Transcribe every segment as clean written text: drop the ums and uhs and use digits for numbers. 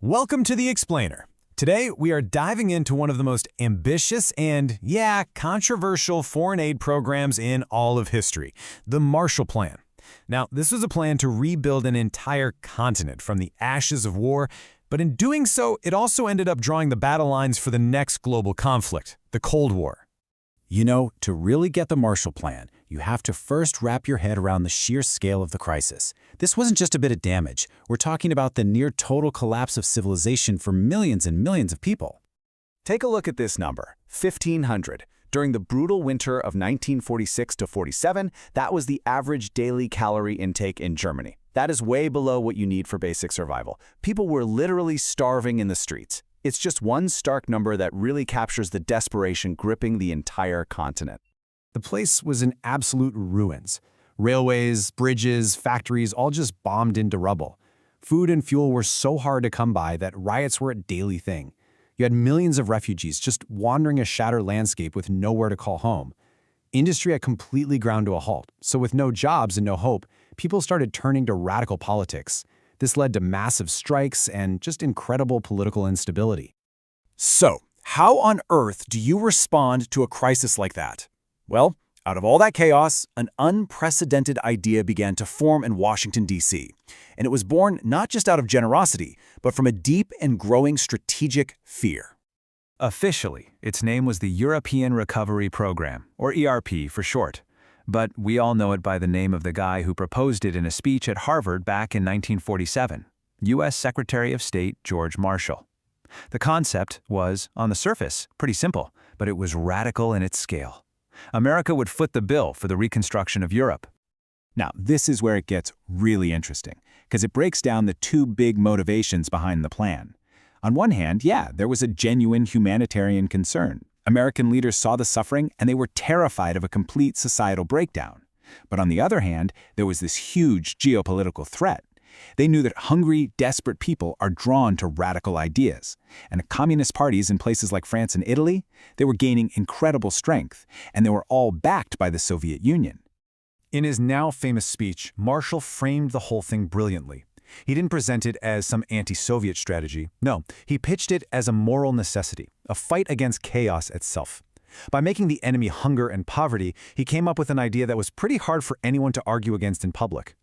Welcome to The Explainer. Today, we are diving into one of the most ambitious and, controversial foreign aid programs in all of history, the Marshall Plan. Now, this was a plan to rebuild an entire continent from the ashes of war, but in doing so, it also ended up drawing the battle lines for the next global conflict, the Cold War. You know, to really get the Marshall Plan, you have to first wrap your head around the sheer scale of the crisis. This wasn't just a bit of damage. We're talking about the near-total collapse of civilization for millions and millions of people. Take a look at this number, 1,500. During the brutal winter of 1946 to 47, that was the average daily calorie intake in Germany. That is way below what you need for basic survival. People were literally starving in the streets. It's just one stark number that really captures the desperation gripping the entire continent. The place was in absolute ruins. Railways, bridges, factories all just bombed into rubble. Food and fuel were so hard to come by that riots were a daily thing. You had millions of refugees just wandering a shattered landscape with nowhere to call home. Industry had completely ground to a halt, so with no jobs and no hope, people started turning to radical politics. This led to massive strikes and just incredible political instability. So, how on earth do you respond to a crisis like that? Well, out of all that chaos, an unprecedented idea began to form in Washington, D.C. And it was born not just out of generosity, but from a deep and growing strategic fear. Officially, its name was the European Recovery Program, or ERP for short. But we all know it by the name of the guy who proposed it in a speech at Harvard back in 1947, U.S. Secretary of State George Marshall. The concept was, on the surface, pretty simple, but it was radical in its scale. America would foot the bill for the reconstruction of Europe. Now, this is where it gets really interesting, because it breaks down the two big motivations behind the plan. On one hand, there was a genuine humanitarian concern. American leaders saw the suffering and they were terrified of a complete societal breakdown. But on the other hand, there was this huge geopolitical threat. They knew that hungry, desperate people are drawn to radical ideas. And communist parties in places like France and Italy, they were gaining incredible strength, and they were all backed by the Soviet Union. In his now famous speech, Marshall framed the whole thing brilliantly. He didn't present it as some anti-Soviet strategy. No, he pitched it as a moral necessity, a fight against chaos itself. By making the enemy hunger and poverty, he came up with an idea that was pretty hard for anyone to argue against in public.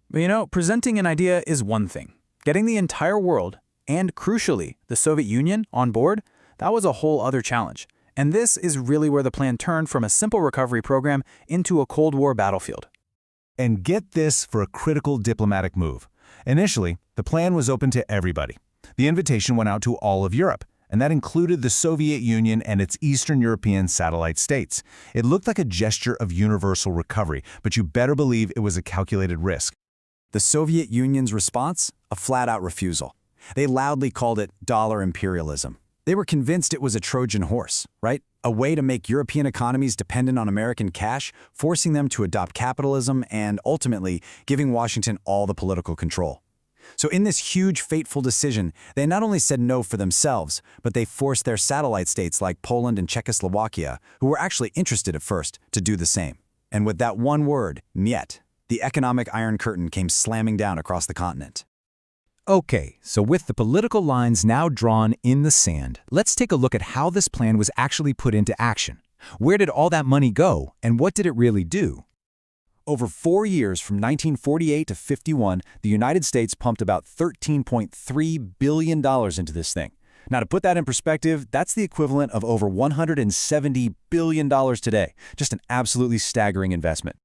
But you know, presenting an idea is one thing. Getting the entire world, and crucially, the Soviet Union, on board, that was a whole other challenge. And this is really where the plan turned from a simple recovery program into a Cold War battlefield. And get this for a critical diplomatic move. Initially, the plan was open to everybody. The invitation went out to all of Europe, and that included the Soviet Union and its Eastern European satellite states. It looked like a gesture of universal recovery, but you better believe it was a calculated risk. The Soviet Union's response? A flat-out refusal. They loudly called it dollar imperialism. They were convinced it was a Trojan horse, right? A way to make European economies dependent on American cash, forcing them to adopt capitalism and, ultimately, giving Washington all the political control. So in this huge, fateful decision, they not only said no for themselves, but they forced their satellite states like Poland and Czechoslovakia, who were actually interested at first, to do the same. And with that one word, niet, the economic Iron Curtain came slamming down across the continent. Okay, so with the political lines now drawn in the sand, let's take a look at how this plan was actually put into action. Where did all that money go, and what did it really do? Over 4 years, from 1948 to 51, the United States pumped about $13.3 billion into this thing. Now, to put that in perspective, that's the equivalent of over $170 billion today. Just an absolutely staggering investment.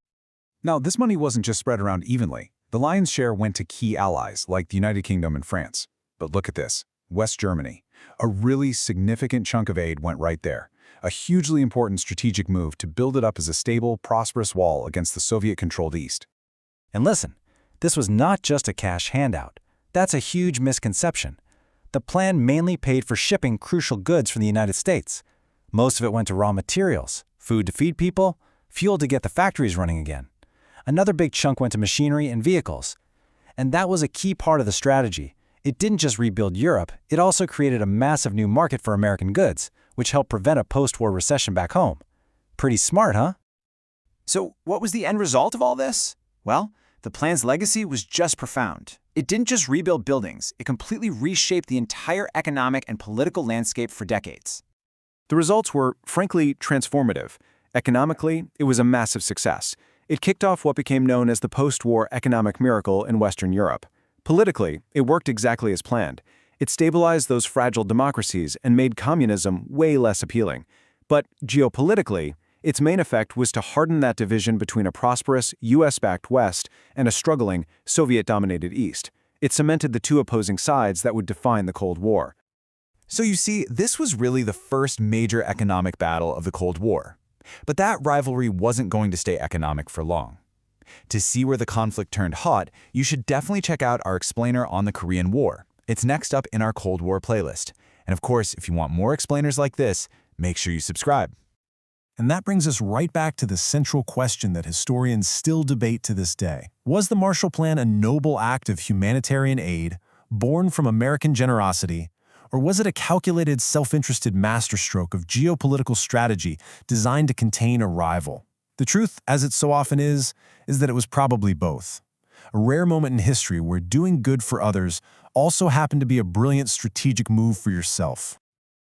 Now, this money wasn't just spread around evenly. The lion's share went to key allies like the United Kingdom and France. But look at this, West Germany. A really significant chunk of aid went right there. A hugely important strategic move to build it up as a stable, prosperous wall against the Soviet-controlled East. And listen, this was not just a cash handout. That's a huge misconception. The plan mainly paid for shipping crucial goods from the United States. Most of it went to raw materials, food to feed people, fuel to get the factories running again. Another big chunk went to machinery and vehicles. And that was a key part of the strategy. It didn't just rebuild Europe, it also created a massive new market for American goods, which helped prevent a post-war recession back home. Pretty smart, huh? So what was the end result of all this? Well, the plan's legacy was just profound. It didn't just rebuild buildings, it completely reshaped the entire economic and political landscape for decades. The results were, frankly, transformative. Economically, it was a massive success. It kicked off what became known as the post-war economic miracle in Western Europe. Politically, it worked exactly as planned. It stabilized those fragile democracies and made communism way less appealing. But geopolitically, its main effect was to harden that division between a prosperous, US-backed West and a struggling, Soviet-dominated East. It cemented the two opposing sides that would define the Cold War. So you see, this was really the first major economic battle of the Cold War. But that rivalry wasn't going to stay economic for long. To see where the conflict turned hot, you should definitely check out our explainer on the Korean War. It's next up in our Cold War playlist. And of course, if you want more explainers like this, make sure you subscribe. And that brings us right back to the central question that historians still debate to this day. Was the Marshall Plan a noble act of humanitarian aid, born from American generosity, or was it a calculated, self-interested masterstroke of geopolitical strategy designed to contain a rival? The truth, as it so often is that it was probably both. A rare moment in history where doing good for others also happened to be a brilliant strategic move for yourself.